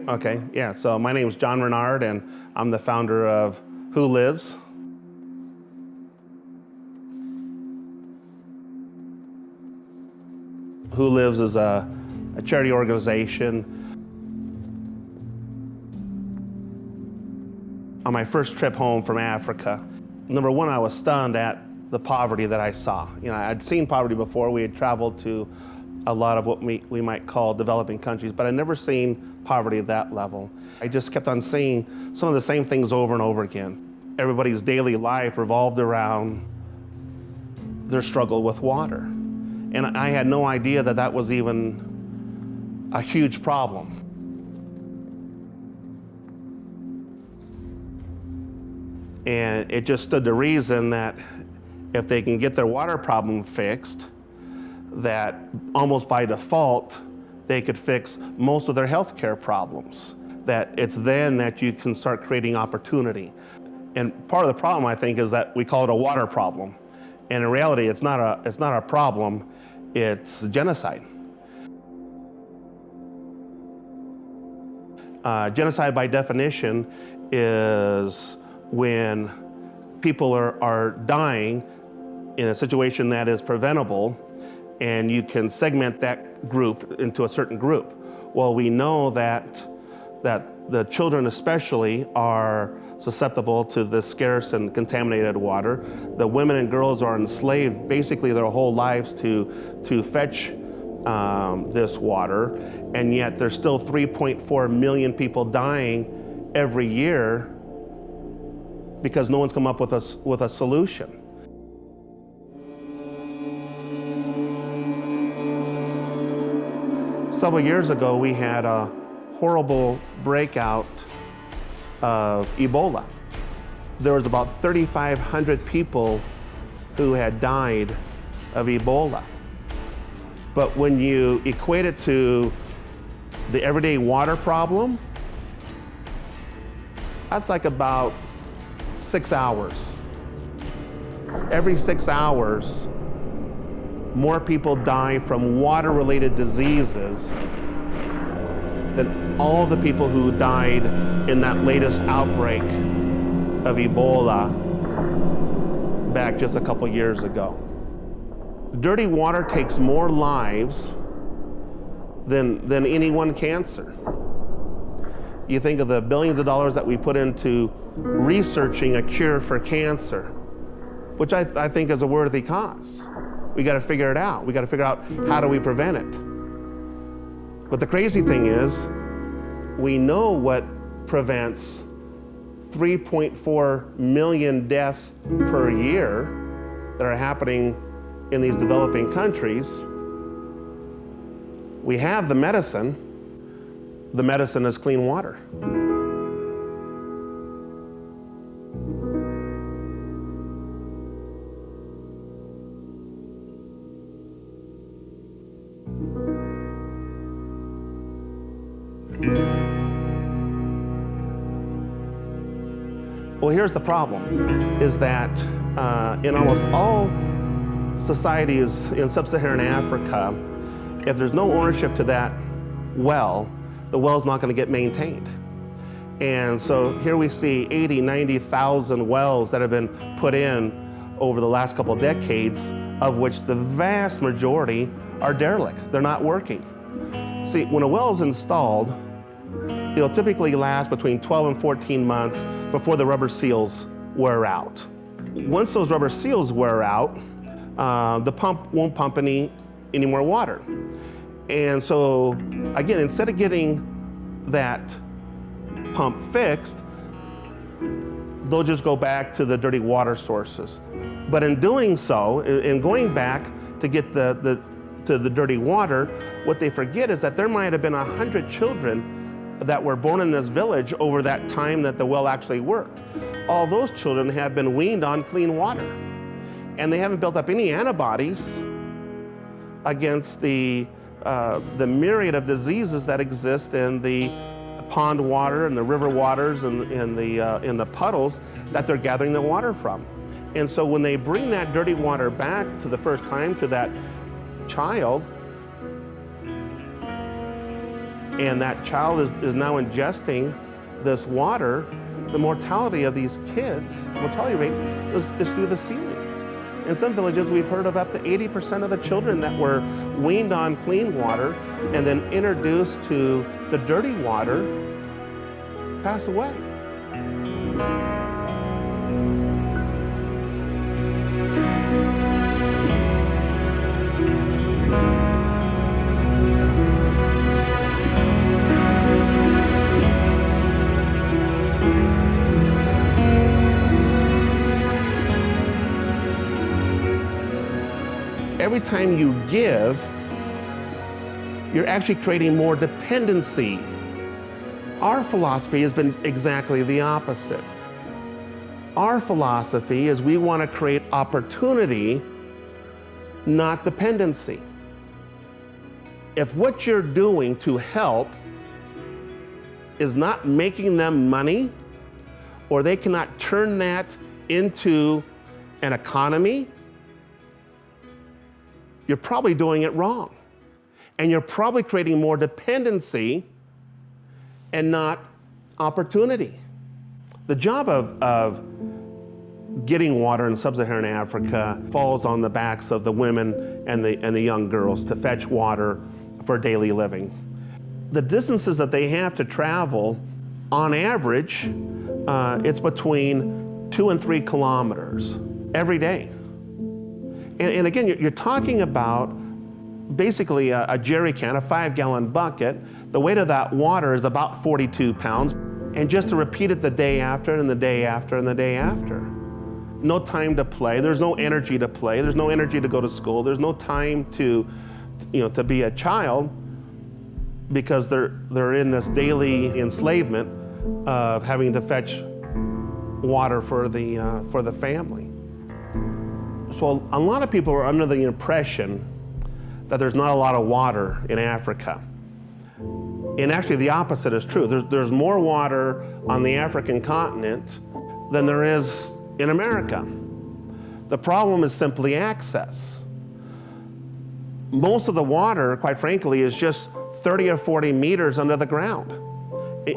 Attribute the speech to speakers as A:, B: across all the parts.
A: Okay, yeah, so my name is John Renouard, and I'm the founder of WHOlives. WHOlives is a charity organization. On my first trip home from Africa, number one, I was stunned at the poverty that I saw. You know, I'd seen poverty before. We had traveled to a lot of what we might call developing countries, but I'd never seen poverty at that level. I just kept on seeing some of the same things over and over again. Everybody's daily life revolved around their struggle with water. And I had no idea that that was even a huge problem. And it just stood to reason that if they can get their water problem fixed, that almost by default, they could fix most of their healthcare problems. That it's then that you can start creating opportunity. And part of the problem, I think, is that we call it a water problem. And in reality, it's not a problem, it's genocide. Genocide, by definition, is when people are dying in a situation that is preventable, and you can segment that group into a certain group. Well, we know that the children especially are susceptible to this scarce and contaminated water. The women and girls are enslaved basically their whole lives to fetch this water, and yet there's still 3.4 million people dying every year because no one's come up with a solution. Several years ago, we had a horrible breakout of Ebola. There was about 3,500 people who had died of Ebola. But when you equate it to the everyday water problem, that's like about 6 hours. Every 6 hours, more people die from water-related diseases than all the people who died in that latest outbreak of Ebola back just a couple years ago. Dirty water takes more lives than any one cancer. You think of the billions of dollars that we put into researching a cure for cancer, which I think is a worthy cause. We got to figure it out. We got to figure out how do we prevent it. But the crazy thing is, we know what prevents 3.4 million deaths per year that are happening in these developing countries. We have the medicine. The medicine is clean water. Well, here's the problem, is that in almost all societies in sub-Saharan Africa, if there's no ownership to that well, the well's not going to get maintained. And so here we see 80, 90,000 wells that have been put in over the last couple of decades, of which the vast majority are derelict. They're not working. See, when a well is installed, it'll typically last between 12 and 14 months before the rubber seals wear out. Once those rubber seals wear out, the pump won't pump any more water. And so, again, instead of getting that pump fixed, they'll just go back to the dirty water sources. But in doing so, in going back to get to the dirty water, what they forget is that there might have been 100 children that were born in this village over that time that the well actually worked. All those children have been weaned on clean water, and they haven't built up any antibodies against the the myriad of diseases that exist in the pond water and the river waters and in the puddles that they're gathering the water from. And so when they bring that dirty water back to the first time to that child, and that child is now ingesting this water, the mortality of these kids, mortality rate is through the ceiling. In some villages, we've heard of up to 80% of the children that were weaned on clean water and then introduced to the dirty water pass away. Every time you give, you're actually creating more dependency. Our philosophy has been exactly the opposite. Our philosophy is we want to create opportunity, not dependency. If what you're doing to help is not making them money, or they cannot turn that into an economy, you're probably doing it wrong. And you're probably creating more dependency and not opportunity. The job of getting water in sub-Saharan Africa falls on the backs of the women and the young girls to fetch water for daily living. The distances that they have to travel, on average, it's between 2 and 3 kilometers every day. And again, you're talking about basically a jerry can, a 5-gallon bucket. The weight of that water is about 42 pounds. And just to repeat it the day after and the day after and the day after. No time to play. There's no energy to play. There's no energy to go to school. There's no time to be a child, because they're in this daily enslavement of having to fetch water for the family. So a lot of people are under the impression that there's not a lot of water in Africa. And actually the opposite is true. There's more water on the African continent than there is in America. The problem is simply access. Most of the water, quite frankly, is just 30 or 40 meters under the ground.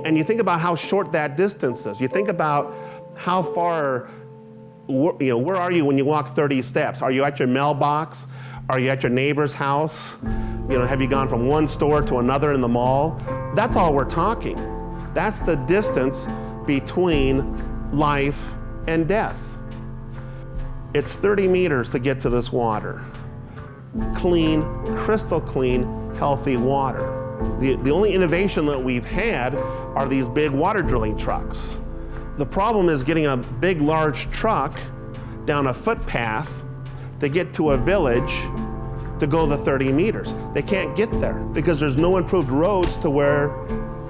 A: And you think about how short that distance is. You think about how far, where are you when you walk 30 steps? Are you at your mailbox? Are you at your neighbor's house? Have you gone from one store to another in the mall? That's all we're talking. That's the distance between life and death. It's 30 meters to get to this water. Clean, crystal clean, healthy water. The only innovation that we've had are these big water drilling trucks. The problem is getting a big, large truck down a footpath to get to a village to go the 30 meters. They can't get there because there's no improved roads to where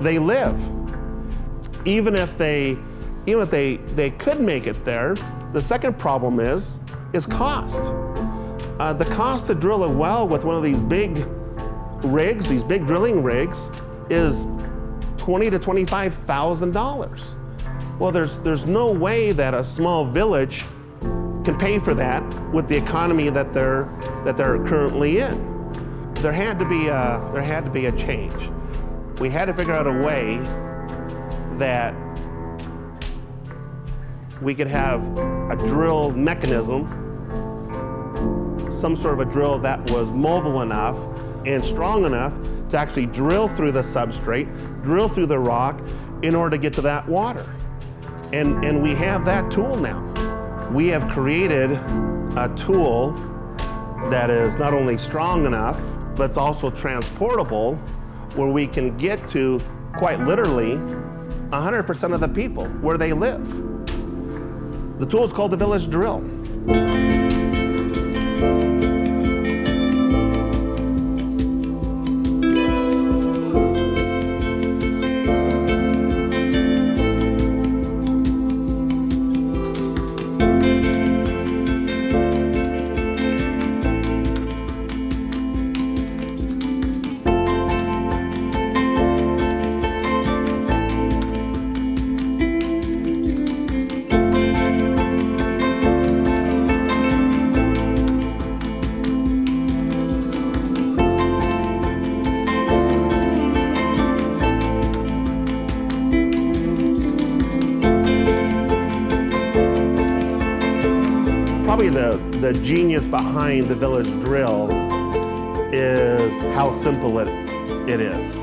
A: they live. Even if they could make it there, the second problem is cost. The cost to drill a well with one of these big rigs, these big drilling rigs, is $20,000 to $25,000. Well, there's no way that a small village can pay for that with the economy that they're currently in. There had to be a change. We had to figure out a way that we could have a drill mechanism, some sort of a drill that was mobile enough and strong enough to actually drill through the substrate, drill through the rock in order to get to that water. And we have that tool now. We have created a tool that is not only strong enough, but it's also transportable, where we can get to, quite literally, 100% of the people where they live. The tool is called the village drill. the genius behind the village drill is how simple it is.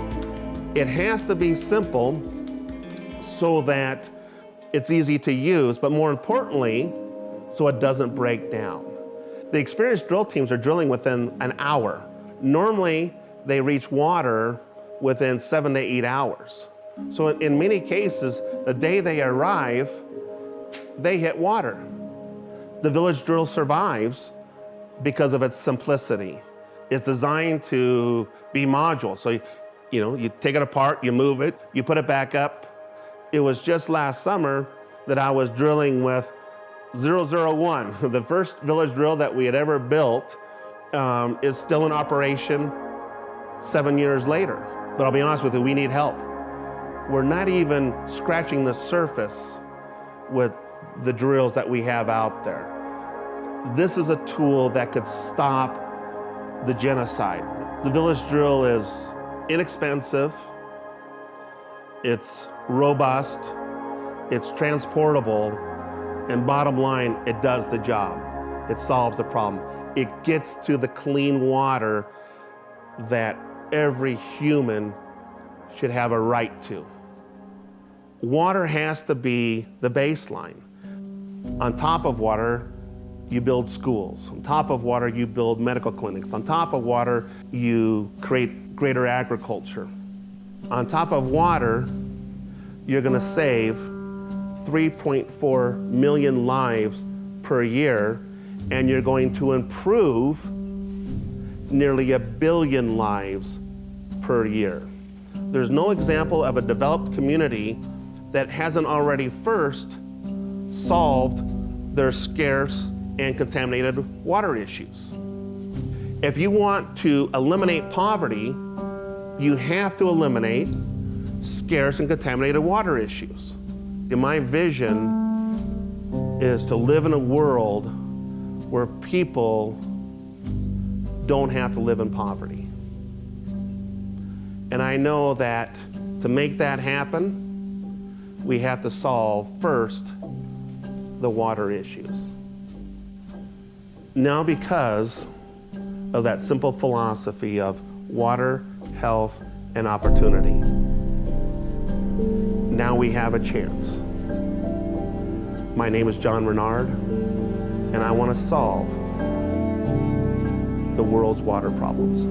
A: It has to be simple so that it's easy to use, but more importantly, so it doesn't break down. The experienced drill teams are drilling within an hour. Normally, they reach water within 7 to 8 hours. So in many cases, the day they arrive, they hit water. The village drill survives because of its simplicity. It's designed to be modular. So you take it apart, you move it, you put it back up. It was just last summer that I was drilling with 001. The first village drill that we had ever built is still in operation 7 years later. But I'll be honest with you, we need help. We're not even scratching the surface with the drills that we have out there. This is a tool that could stop the genocide. The village drill is inexpensive, it's robust, it's transportable, and bottom line, it does the job. It solves the problem. It gets to the clean water that every human should have a right to. Water has to be the baseline. On top of water, you build schools. On top of water, you build medical clinics. On top of water, you create greater agriculture. On top of water, you're going to save 3.4 million lives per year, and you're going to improve nearly 1 billion lives per year. There's no example of a developed community that hasn't already first solved their scarce and contaminated water issues. If you want to eliminate poverty, you have to eliminate scarce and contaminated water issues. And my vision is to live in a world where people don't have to live in poverty. And I know that to make that happen, we have to solve first the water issues. Now, because of that simple philosophy of water, health, and opportunity, now we have a chance. My name is John Renouard, and I want to solve the world's water problems.